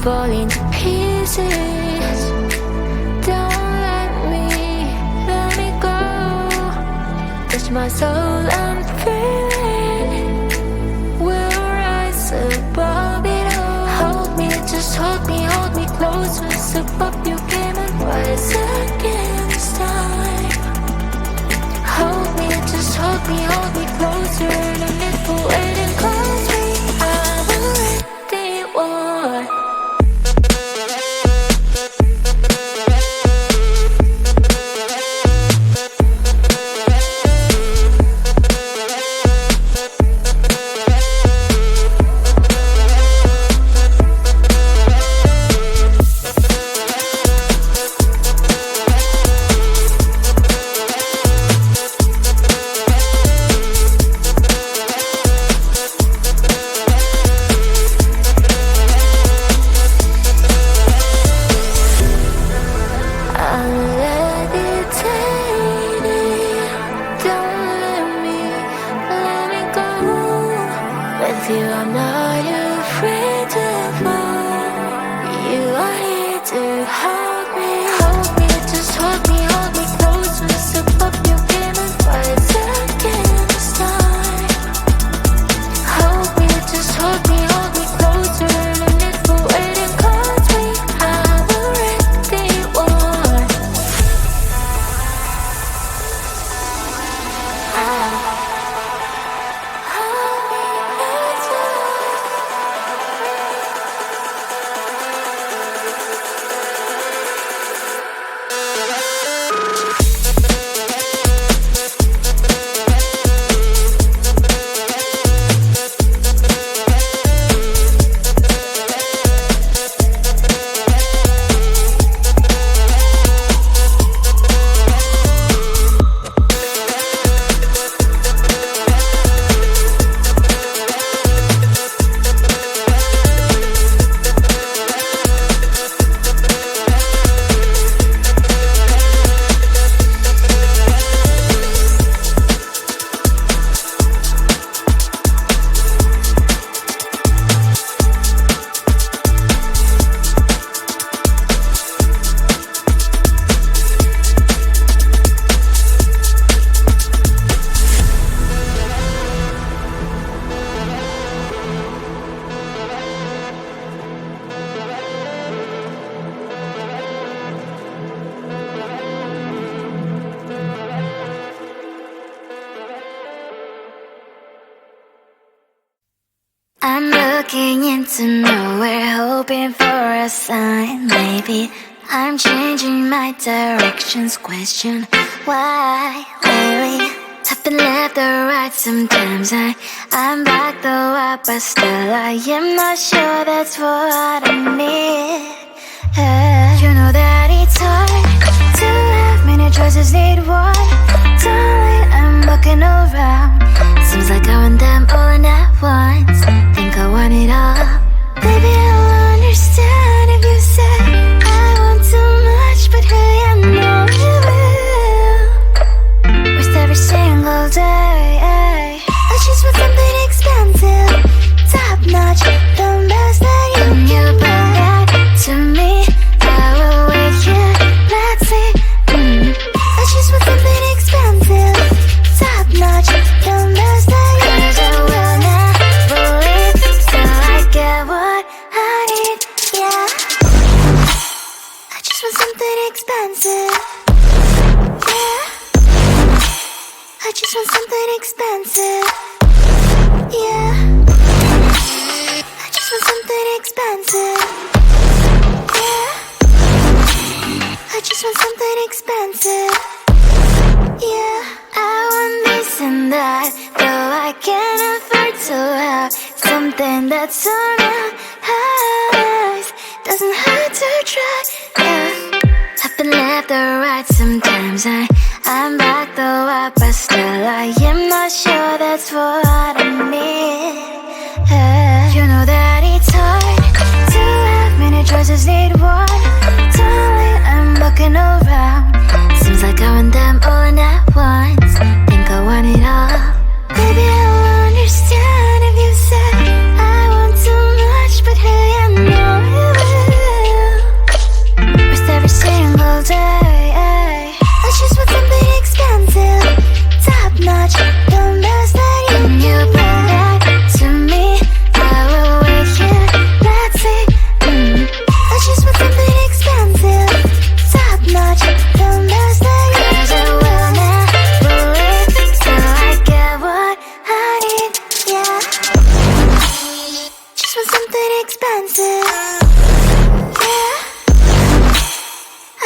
falling to pieces. Don't let me go. Touch my soul, I'm feeling we'll rise above it all. Hold me, just hold me closer. Step up your game and rise against time. Hold me, just hold me closer. No need for waiting, close me. I'm already one. I'm not afraid to fall. You are here to hold me. Hold me, just hold me closer. Step up your game and rise against time. Hold me, just hold me closer. No need for waiting, cause we have already won. I'm looking into nowhere, hoping for a sign. Maybe I'm changing my directions. Question why lately I've been left or right. Sometimes I'm back though up, but still I am not sure that's what I need. You know that it's hard to have many choices, need one. Darling, I'm looking around. Seems like I want them all at once. Think I want it all. Baby, I'll understand if you say I want too much, but hey, I know you will. With every single day, I just want something expensive, top notch, the best that you can. You bring that to me, I will wait here. Let's see. I just want something expensive, top notch, the best that you can. 'Cause I will never leave till I get what I need. Yeah, I just want something expensive. Yeah, I just want something expensive. Yeah, I just want something expensive. Yeah, I just want something expensive. Yeah, I want this and that, though I can't afford to have something that's so nice. Doesn't hurt to try. Yeah, I've been left or right. Sometimes I'm back though up, but still I am not sure that's what I need. You know that it's hard to have many choices, need one. Darling, I'm looking around. Seems like I want them all at once. Think I want it all. Baby, I'll understand if you say I want too much, but hey, I know you will.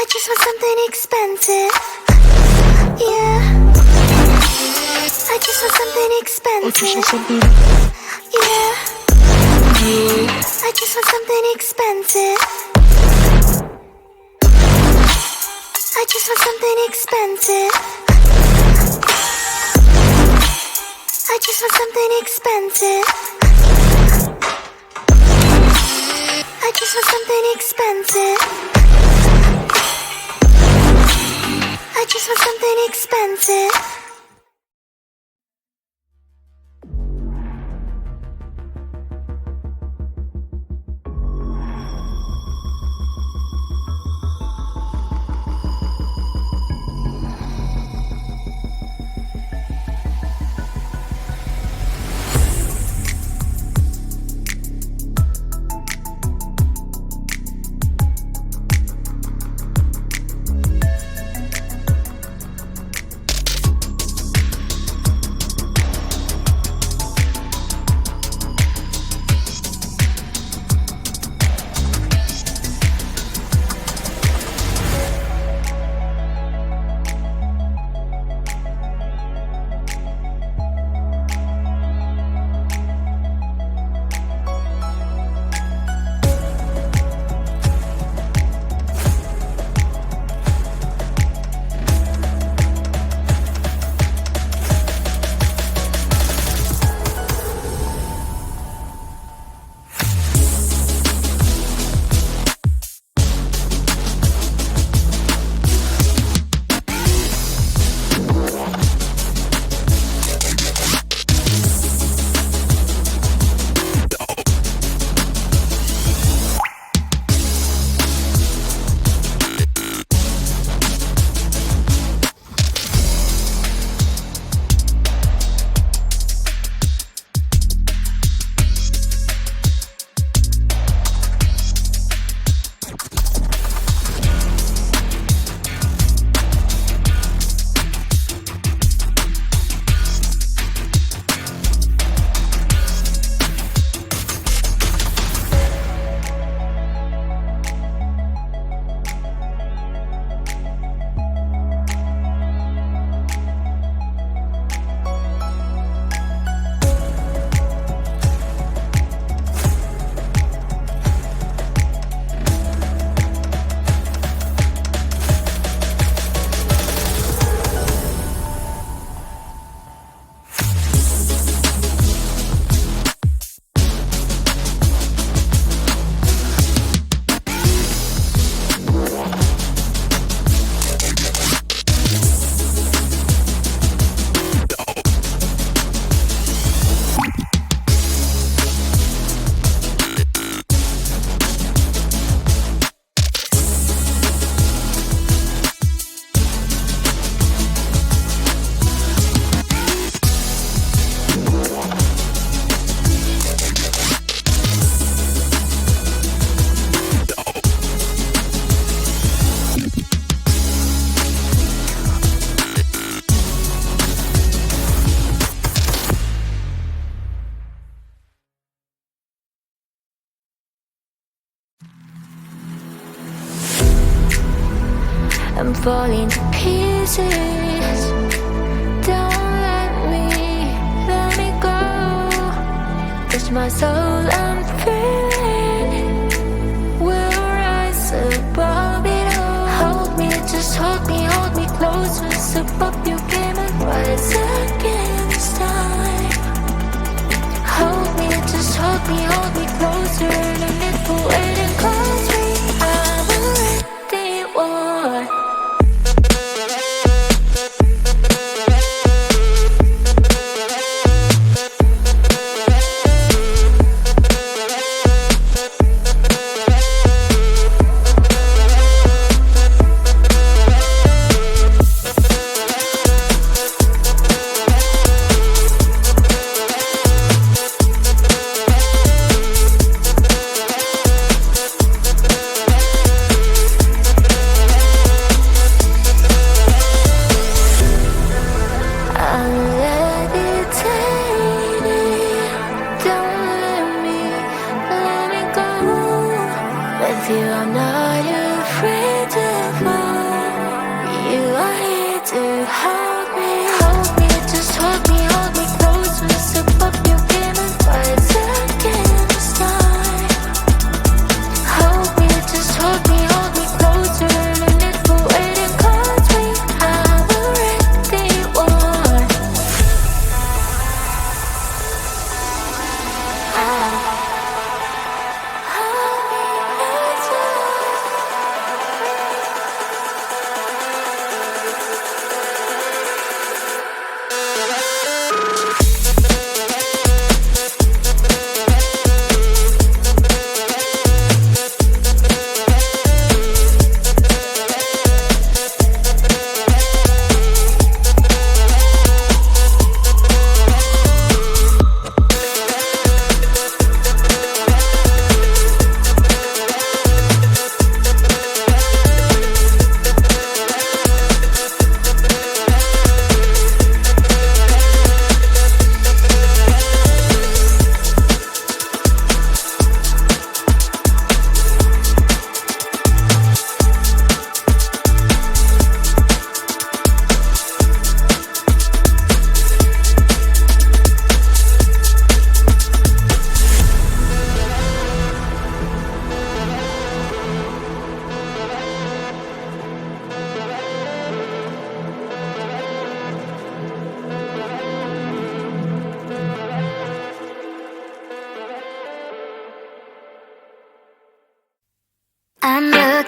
I just want something expensive. Yeah. I just want something expensive. Yeah. I just want something expensive. I just want something expensive. I just want something expensive. I just want something expensive. I just want something expensive. I'm falling to pieces. Don't let me go. Touch my soul, I'm feeling. We'll rise above it all. Hold me, just hold me closer. Step up your game and rise against time. Hold me, just hold me closer. No need for waiting, close me. I'm a ready one.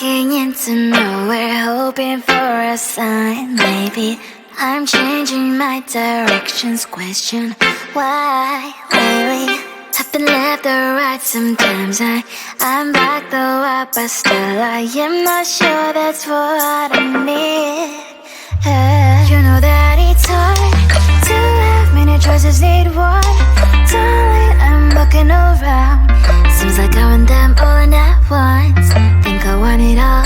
walking into nowhere, hoping for a sign. Maybe I'm changing my directions. Question why lately I've been left or right. Sometimes I'm back though up, but still I am not sure that's what I need. You know that it's hard to have many choices, need one. Darling, I'm looking around. Seems like I want them all at once. Think I want it all.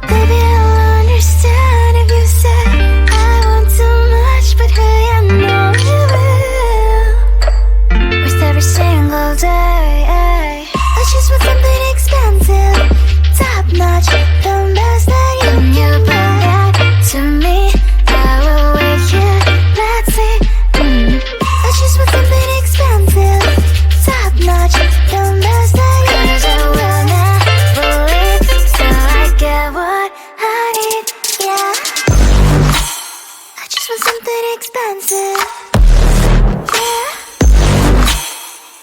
Baby, I'll understand if you say I want too much, but hey, I know you will. With every single day, I just want something expensive, top notch, the best that you bring back to me. I will wait here, let's see. I just want something expensive, top notch, the best that you bring. 'Cause I will never leave, so I get what I need, yeah. I just want something expensive, yeah.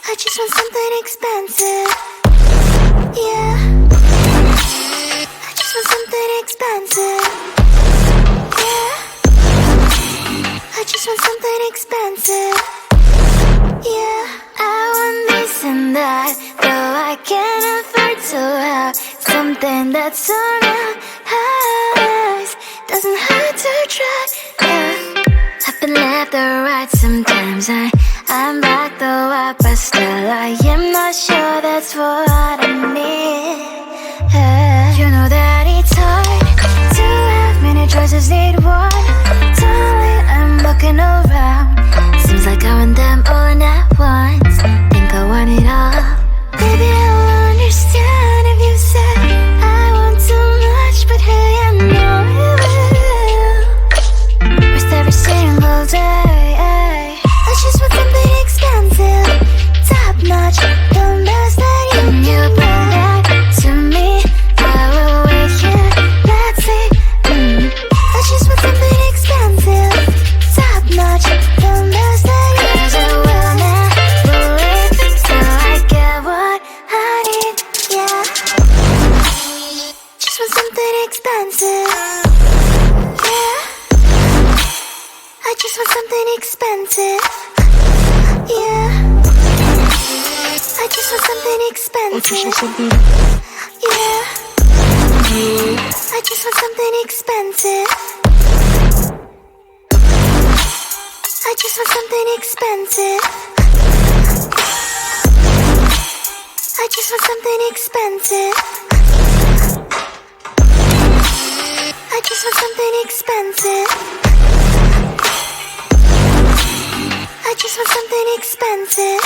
I just want something expensive, yeah. I just want something expensive, yeah. I just want something expensive, yeah. I want this and that, though I can't afford to have something that's so nice. Doesn't hurt to try, yeah. I've been left or right. Sometimes I'm back though up, but still I am not sure that's what I need. You know that it's hard to have many choices, need one. Darling, I'm looking around. Seems like I want them all at once. Think I want it all. Baby, I'll understand if you say I want too much, but hey, I know you will. With every single day, I just want something expensive, top notch, the best that you bring back to me. I will wait here, let's see. I just want something expensive, top notch, the best that you bring. 'Cause I will never leave, so I get what I need, yeah. Just want something expensive, yeah. I just want something expensive, yeah. I just want something expensive, yeah. I just want something expensive. I just want something expensive. I just want something expensive. I just want something expensive. I just want something expensive.